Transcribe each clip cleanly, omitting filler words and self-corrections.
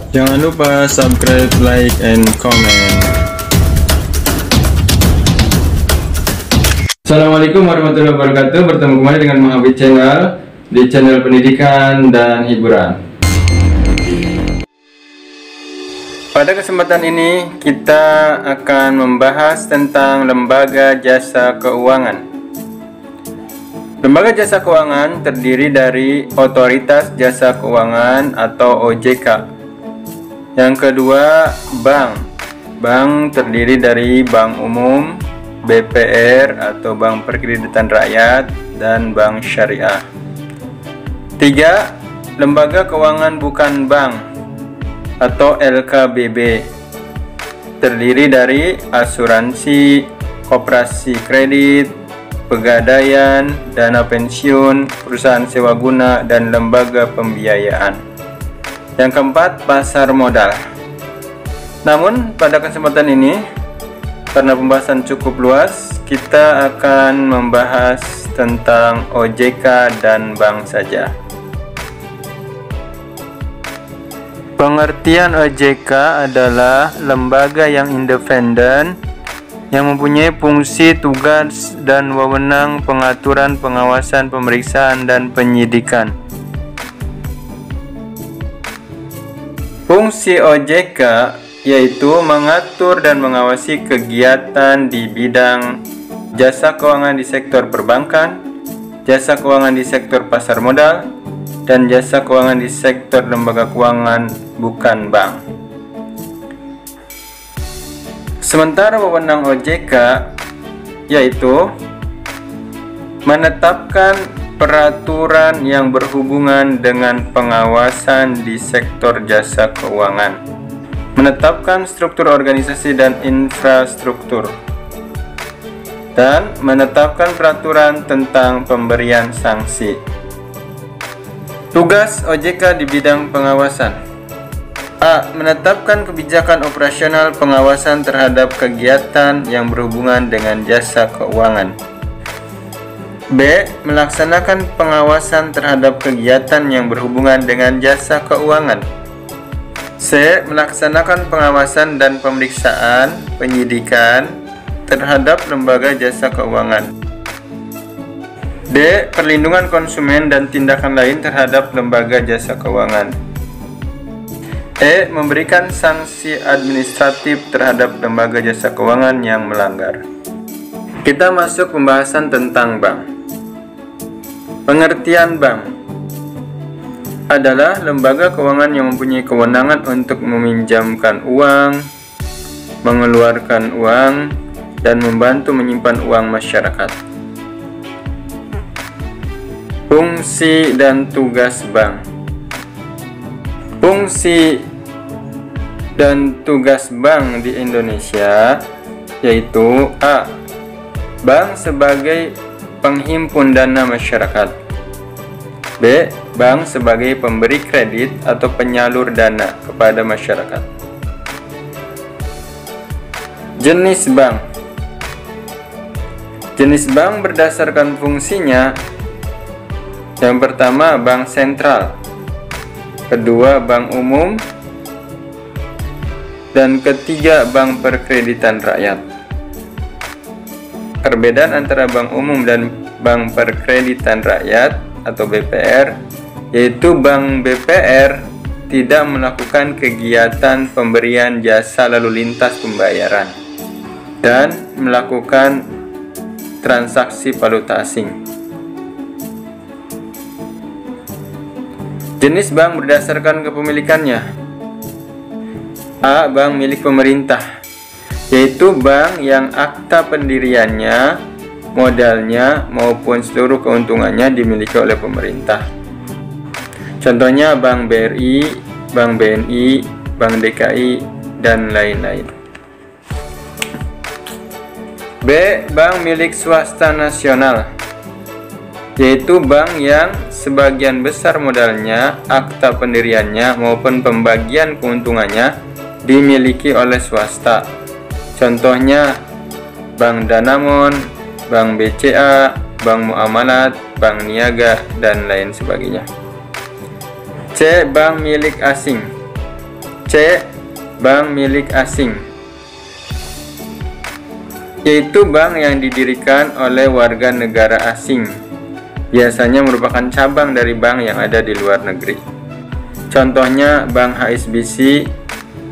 Jangan lupa subscribe, like, and comment. Assalamualaikum warahmatullahi wabarakatuh. Bertemu kembali dengan Mahabit Channel di channel pendidikan dan hiburan. Pada kesempatan ini kita akan membahas tentang lembaga jasa keuangan. Lembaga jasa keuangan terdiri dari Otoritas Jasa Keuangan atau OJK. Yang kedua, bank. Bank terdiri dari bank umum, BPR atau Bank Perkreditan Rakyat, dan bank syariah. 3. Lembaga keuangan bukan bank atau LKBB, terdiri dari asuransi, koperasi kredit, pegadaian, dana pensiun, perusahaan sewa guna, dan lembaga pembiayaan. Yang keempat, pasar modal. Namun pada kesempatan ini, karena pembahasan cukup luas, kita akan membahas tentang OJK dan bank saja. Pengertian OJK adalah lembaga yang independen yang mempunyai fungsi, tugas, dan wewenang pengaturan, pengawasan, pemeriksaan, dan penyidikan. Fungsi OJK yaitu mengatur dan mengawasi kegiatan di bidang jasa keuangan di sektor perbankan, jasa keuangan di sektor pasar modal, dan jasa keuangan di sektor lembaga keuangan bukan bank. Sementara wewenang OJK yaitu menetapkan peraturan yang berhubungan dengan pengawasan di sektor jasa keuangan, menetapkan struktur organisasi dan infrastruktur, dan menetapkan peraturan tentang pemberian sanksi. Tugas OJK di bidang pengawasan: A. Menetapkan kebijakan operasional pengawasan terhadap kegiatan yang berhubungan dengan jasa keuangan. B. Melaksanakan pengawasan terhadap kegiatan yang berhubungan dengan jasa keuangan. C. Melaksanakan pengawasan dan pemeriksaan penyidikan terhadap lembaga jasa keuangan. D. Perlindungan konsumen dan tindakan lain terhadap lembaga jasa keuangan. E. Memberikan sanksi administratif terhadap lembaga jasa keuangan yang melanggar. Kita masuk pembahasan tentang bank. Pengertian bank adalah lembaga keuangan yang mempunyai kewenangan untuk meminjamkan uang, mengeluarkan uang, dan membantu menyimpan uang masyarakat. Fungsi dan tugas bank. Fungsi dan tugas bank di Indonesia yaitu: A. Bank sebagai penghimpun dana masyarakat. B. Bank sebagai pemberi kredit atau penyalur dana kepada masyarakat. Jenis bank. Jenis bank berdasarkan fungsinya: yang pertama, bank sentral, kedua, bank umum, dan ketiga, bank perkreditan rakyat. Perbedaan antara bank umum dan bank perkreditan rakyat atau BPR yaitu bank BPR tidak melakukan kegiatan pemberian jasa lalu lintas pembayaran dan melakukan transaksi valuta asing. Jenis bank berdasarkan kepemilikannya: A. Bank milik pemerintah, yaitu bank yang akta pendiriannya, modalnya, maupun seluruh keuntungannya dimiliki oleh pemerintah. Contohnya Bank BRI, Bank BNI, Bank DKI, dan lain-lain. B. Bank milik swasta nasional, yaitu bank yang sebagian besar modalnya, akta pendiriannya, maupun pembagian keuntungannya dimiliki oleh swasta. Contohnya Bank Danamon, Bank BCA, Bank Muamalat, Bank Niaga, dan lain sebagainya. C. Bank milik asing, C. Bank milik asing, yaitu bank yang didirikan oleh warga negara asing, biasanya merupakan cabang dari bank yang ada di luar negeri. Contohnya Bank HSBC,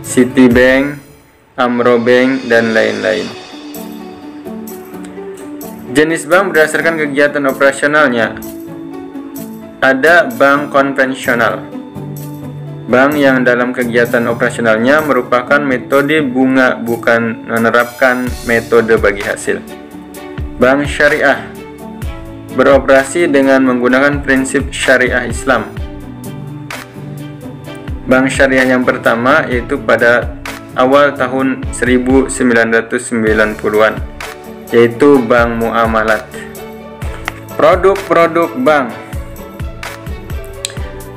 Citibank, Amro Bank, dan lain-lain. Jenis bank berdasarkan kegiatan operasionalnya. Ada bank konvensional, bank yang dalam kegiatan operasionalnya merupakan metode bunga bukan menerapkan metode bagi hasil. Bank syariah beroperasi dengan menggunakan prinsip syariah Islam. Bank syariah yang pertama yaitu pada awal tahun 1990-an, yaitu Bank Muamalat. Produk-produk bank.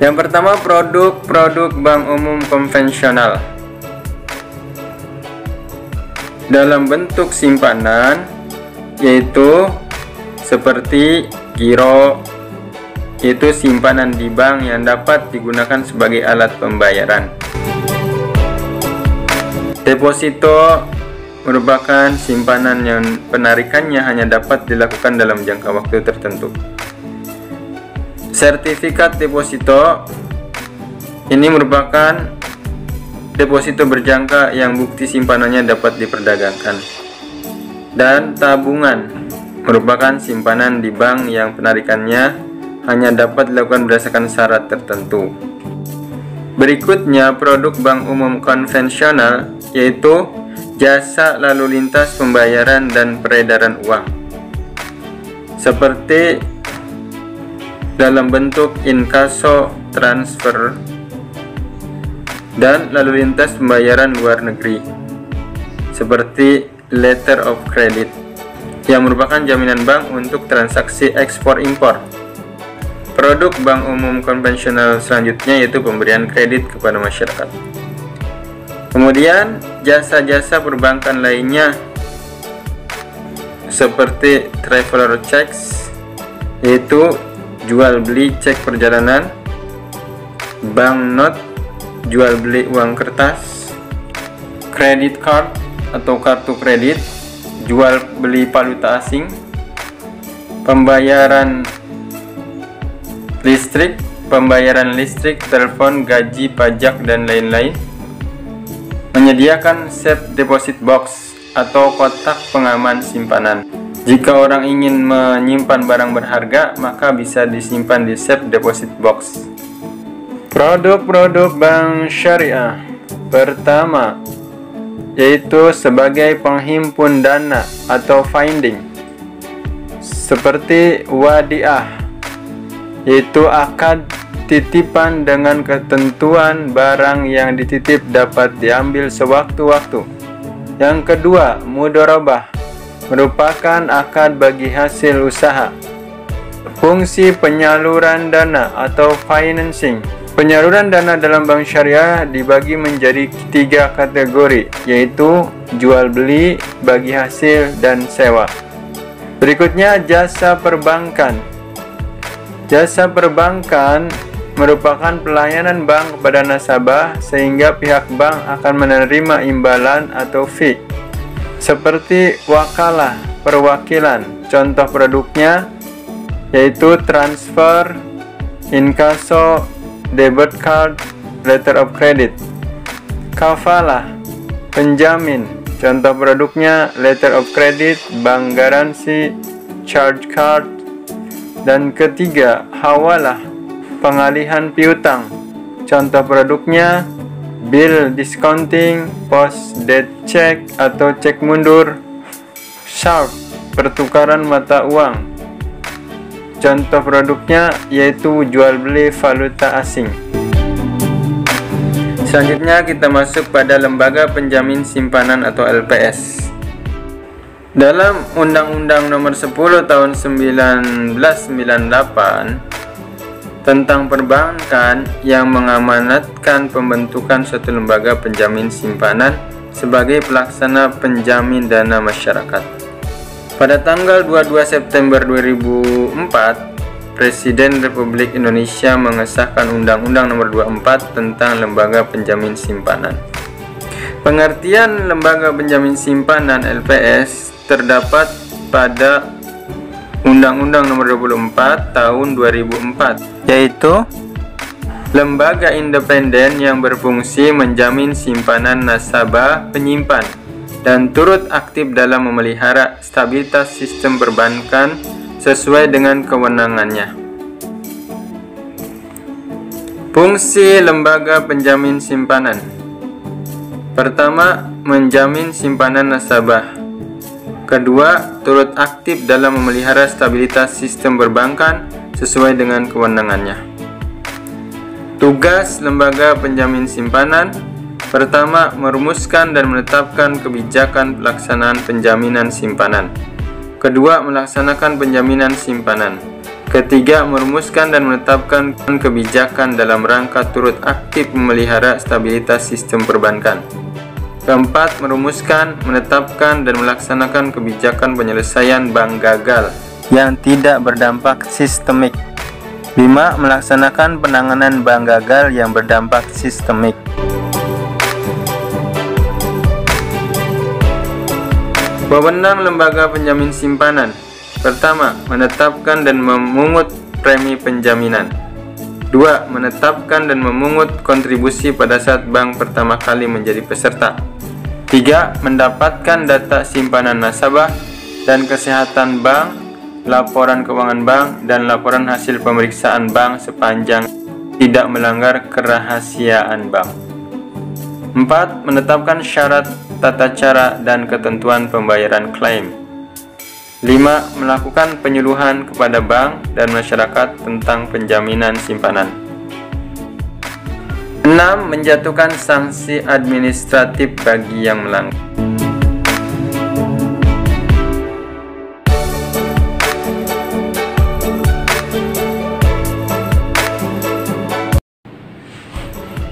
Yang pertama, produk bank umum konvensional dalam bentuk simpanan, yaitu seperti giro, yaitu simpanan di bank yang dapat digunakan sebagai alat pembayaran. Deposito merupakan simpanan yang penarikannya hanya dapat dilakukan dalam jangka waktu tertentu. Sertifikat deposito ini merupakan deposito berjangka yang bukti simpanannya dapat diperdagangkan. Dan tabungan merupakan simpanan di bank yang penarikannya hanya dapat dilakukan berdasarkan syarat tertentu. Berikutnya, produk bank umum konvensional, yaitu jasa lalu lintas pembayaran dan peredaran uang, seperti dalam bentuk inkaso, transfer, dan lalu lintas pembayaran luar negeri, seperti letter of credit, yang merupakan jaminan bank untuk transaksi ekspor-impor. Produk bank umum konvensional selanjutnya yaitu pemberian kredit kepada masyarakat. Kemudian, jasa-jasa perbankan lainnya seperti traveler checks, yaitu jual beli cek perjalanan, banknot, jual beli uang kertas, credit card atau kartu kredit, jual beli valuta asing, pembayaran listrik, telepon, gaji, pajak, dan lain-lain. Menyediakan safe deposit box atau kotak pengaman simpanan. Jika orang ingin menyimpan barang berharga, maka bisa disimpan di safe deposit box. Produk-produk bank syariah. Pertama, yaitu sebagai penghimpun dana atau funding, seperti wadiah, yaitu akad titipan dengan ketentuan barang yang dititip dapat diambil sewaktu-waktu. Yang kedua, mudharabah, merupakan akad bagi hasil usaha. Fungsi penyaluran dana atau financing. Penyaluran dana dalam bank syariah dibagi menjadi 3 kategori, yaitu jual beli, bagi hasil, dan sewa. Berikutnya, jasa perbankan. Jasa perbankan merupakan pelayanan bank kepada nasabah sehingga pihak bank akan menerima imbalan atau fee, seperti wakalah, perwakilan. Contoh produknya yaitu transfer, inkaso, debit card, letter of credit. Kafalah, penjamin. Contoh produknya letter of credit, bank garansi, charge card. Dan ketiga, hawalah, pengalihan piutang. Contoh produknya bill discounting, post date check atau cek mundur, sharp, pertukaran mata uang. Contoh produknya yaitu jual beli valuta asing. Selanjutnya kita masuk pada lembaga penjamin simpanan atau LPS. Dalam Undang-Undang Nomor 10 Tahun 1998 tentang perbankan yang mengamanatkan pembentukan suatu lembaga penjamin simpanan sebagai pelaksana penjamin dana masyarakat. Pada tanggal 22 September 2004, Presiden Republik Indonesia mengesahkan Undang-Undang Nomor 24 tentang Lembaga Penjamin Simpanan. Pengertian Lembaga Penjamin Simpanan (LPS) terdapat pada Undang-Undang Nomor 24 Tahun 2004, yaitu lembaga independen yang berfungsi menjamin simpanan nasabah penyimpan dan turut aktif dalam memelihara stabilitas sistem perbankan sesuai dengan kewenangannya. Fungsi lembaga penjamin simpanan: pertama, menjamin simpanan nasabah. Kedua, turut aktif dalam memelihara stabilitas sistem perbankan sesuai dengan kewenangannya. Tugas lembaga penjamin simpanan: pertama, merumuskan dan menetapkan kebijakan pelaksanaan penjaminan simpanan. Kedua, melaksanakan penjaminan simpanan. Ketiga, merumuskan dan menetapkan kebijakan dalam rangka turut aktif memelihara stabilitas sistem perbankan. Keempat, merumuskan, menetapkan, dan melaksanakan kebijakan penyelesaian bank gagal yang tidak berdampak sistemik. 5. Melaksanakan penanganan bank gagal yang berdampak sistemik. Wewenang lembaga penjamin simpanan: pertama, menetapkan dan memungut premi penjaminan. 2. Menetapkan dan memungut kontribusi pada saat bank pertama kali menjadi peserta. 3. Mendapatkan data simpanan nasabah dan kesehatan bank, laporan keuangan bank, dan laporan hasil pemeriksaan bank sepanjang tidak melanggar kerahasiaan bank. 4. Menetapkan syarat, tata cara, dan ketentuan pembayaran klaim. 5. Melakukan penyuluhan kepada bank dan masyarakat tentang penjaminan simpanan. 6. Menjatuhkan sanksi administratif bagi yang melanggar.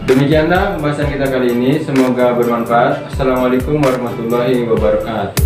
Demikianlah pembahasan kita kali ini, semoga bermanfaat. Assalamualaikum warahmatullahi wabarakatuh.